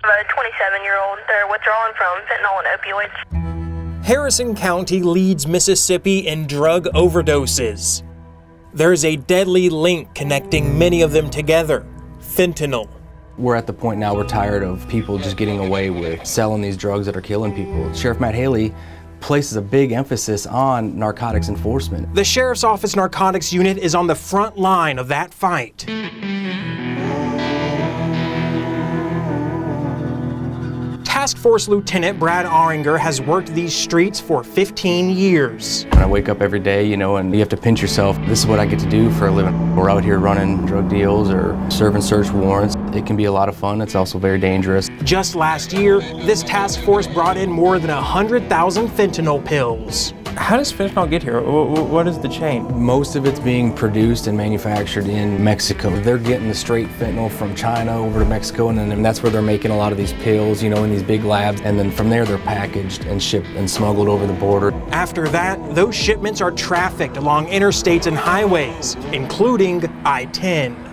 A 27-year-old, they're withdrawing from fentanyl and opioids. Harrison County leads Mississippi in drug overdoses. There's a deadly link connecting many of them together: fentanyl. We're at the point now we're tired of people just getting away with selling these drugs that are killing people. Sheriff Matt Haley places a big emphasis on narcotics enforcement. The Sheriff's Office Narcotics Unit is on the front line of that fight. Task Force Lieutenant Brad Aringer has worked these streets for 15 years. When I wake up every day, and you have to pinch yourself. This is what I get to do for a living. We're out here running drug deals or serving search warrants. It can be a lot of fun. It's also very dangerous. Just last year, this task force brought in more than 100,000 fentanyl pills. How does fentanyl get here? What is the chain? Most of it's being produced and manufactured in Mexico. They're getting the straight fentanyl from China over to Mexico, and then that's where they're making a lot of these pills, in these big labs. And then from there, they're packaged and shipped and smuggled over the border. After that, those shipments are trafficked along interstates and highways, including I-10.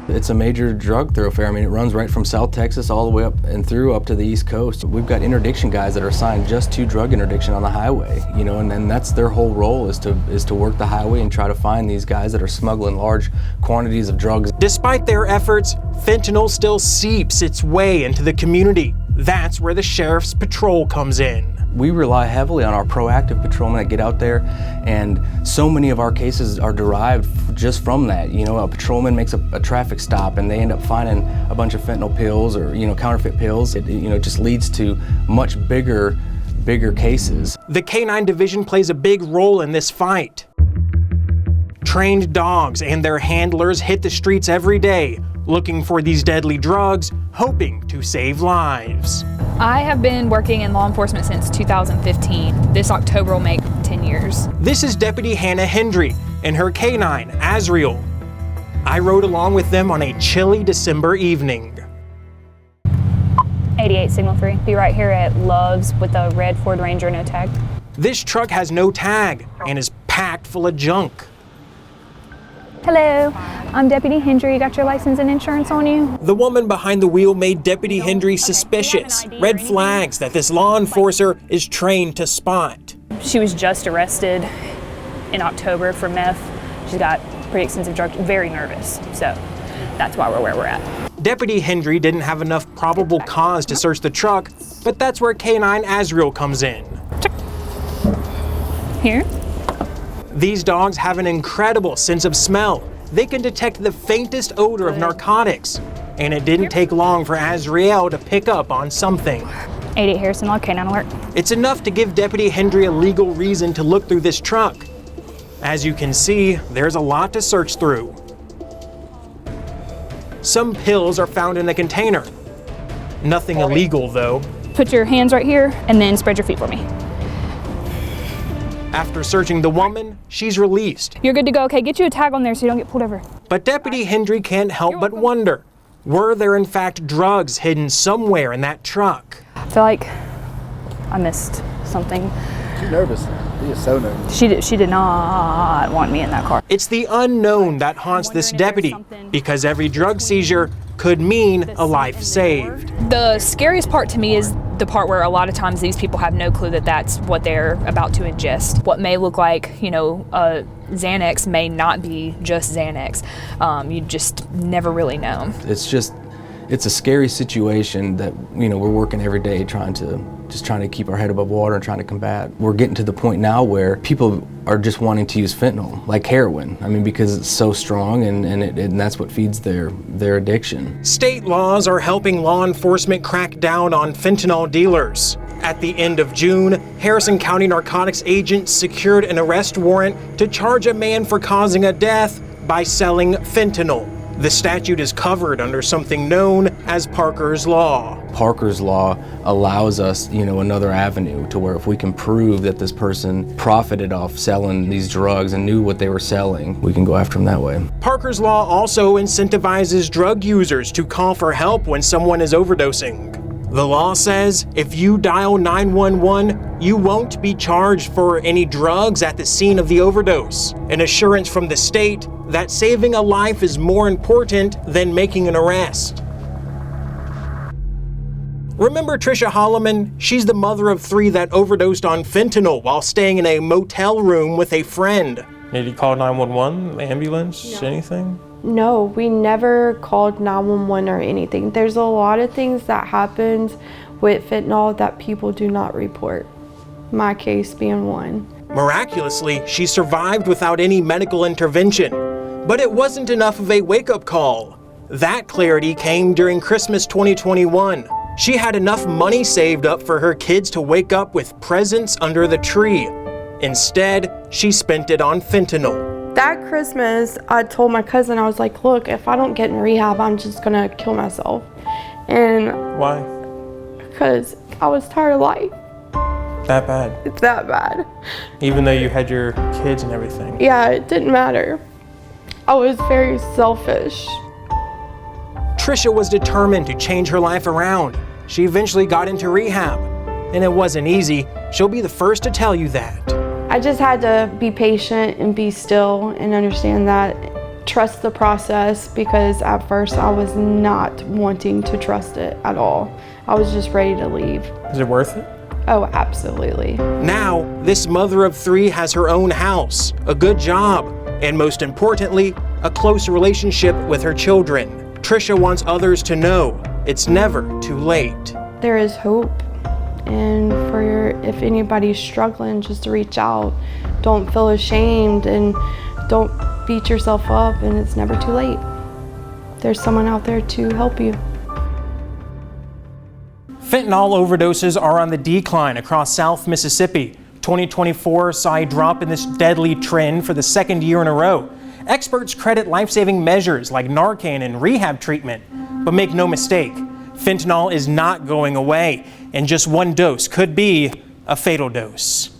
It's a major drug thoroughfare. It runs right from South Texas all the way up and through up to the East Coast. We've got interdiction guys that are assigned just to drug interdiction on the highway, and then that's their whole role is to work the highway and try to find these guys that are smuggling large quantities of drugs. Despite their efforts, fentanyl still seeps its way into the community. That's where the sheriff's patrol comes in. We rely heavily on our proactive patrolmen that get out there, and so many of our cases are derived just from that. A patrolman makes a traffic stop and they end up finding a bunch of fentanyl pills or counterfeit pills. It just leads to much bigger cases. The K-9 division plays a big role in this fight. Trained dogs and their handlers hit the streets every day, looking for these deadly drugs, hoping to save lives. I have been working in law enforcement since 2015. This October will make 10 years. This is Deputy Hannah Hendry and her K-9, Azriel. I rode along with them on a chilly December evening. 88 Signal 3. Be right here at Love's with a red Ford Ranger, no tag. This truck has no tag and is packed full of junk. Hello, I'm Deputy Hendry. You got your license and insurance on you? The woman behind the wheel made Deputy Hendry suspicious. Red flags that this law enforcer is trained to spot. She was just arrested in October for meth. She's got pretty extensive drugs, very nervous. So that's why we're where we're at. Deputy Hendry didn't have enough probable cause to search the truck, but that's where K-9 Azriel comes in. Here. These dogs have an incredible sense of smell. They can detect the faintest odor of narcotics. And it didn't take long for Azriel to pick up on something. 88 Harrison Log, K-9 alert. It's enough to give Deputy Hendry a legal reason to look through this truck. As you can see, there's a lot to search through. Some pills are found in the container. Nothing illegal, though. Put your hands right here and then spread your feet for me. After searching the woman, she's released. You're good to go. Okay, get you a tag on there so you don't get pulled over. But Deputy Hendry can't help but wonder, were there in fact drugs hidden somewhere in that truck? I feel like I missed something. She's nervous. She is so nervous. She did not want me in that car. It's the unknown that haunts this deputy, because every drug seizure could mean a life saved. The scariest part to me is the part where a lot of times these people have no clue that that's what they're about to ingest. What may look like, Xanax may not be just Xanax. You just never really know. It's a scary situation that, we're working every day trying to keep our head above water and trying to combat. We're getting to the point now where people are just wanting to use fentanyl, like heroin. Because it's so strong and that's what feeds their addiction. State laws are helping law enforcement crack down on fentanyl dealers. At the end of June, Harrison County narcotics agents secured an arrest warrant to charge a man for causing a death by selling fentanyl. The statute is covered under something known as Parker's Law. Parker's Law allows us, another avenue to where if we can prove that this person profited off selling these drugs and knew what they were selling, we can go after them that way. Parker's Law also incentivizes drug users to call for help when someone is overdosing. The law says if you dial 911, you won't be charged for any drugs at the scene of the overdose. An assurance from the state that saving a life is more important than making an arrest. Remember Trisha Holloman? She's the mother of 3 that overdosed on fentanyl while staying in a motel room with a friend. Did you call 911, ambulance, anything? No, we never called 911 or anything. There's a lot of things that happened with fentanyl that people do not report. My case being one. Miraculously, she survived without any medical intervention. But it wasn't enough of a wake-up call. That clarity came during Christmas 2021. She had enough money saved up for her kids to wake up with presents under the tree. Instead, she spent it on fentanyl. That Christmas, I told my cousin, I was like, look, if I don't get in rehab, I'm just gonna kill myself. And Why? because I was tired of life. That bad? It's that bad. Even though you had your kids and everything? Yeah, it didn't matter. I was very selfish. Trisha was determined to change her life around. She eventually got into rehab. And it wasn't easy. She'll be the first to tell you that. I just had to be patient and be still and understand that, trust the process, because at first I was not wanting to trust it at all. I was just ready to leave. Is it worth it? Oh, absolutely. Now, this mother of 3 has her own house, a good job, and most importantly, a close relationship with her children. Trisha wants others to know it's never too late. There is hope. And if anybody's struggling, just reach out. Don't feel ashamed and don't beat yourself up, and it's never too late. There's someone out there to help you. Fentanyl overdoses are on the decline across South Mississippi. 2024 saw a drop in this deadly trend for the 2nd year in a row. Experts credit life-saving measures like Narcan and rehab treatment. But make no mistake, fentanyl is not going away, and just one dose could be a fatal dose.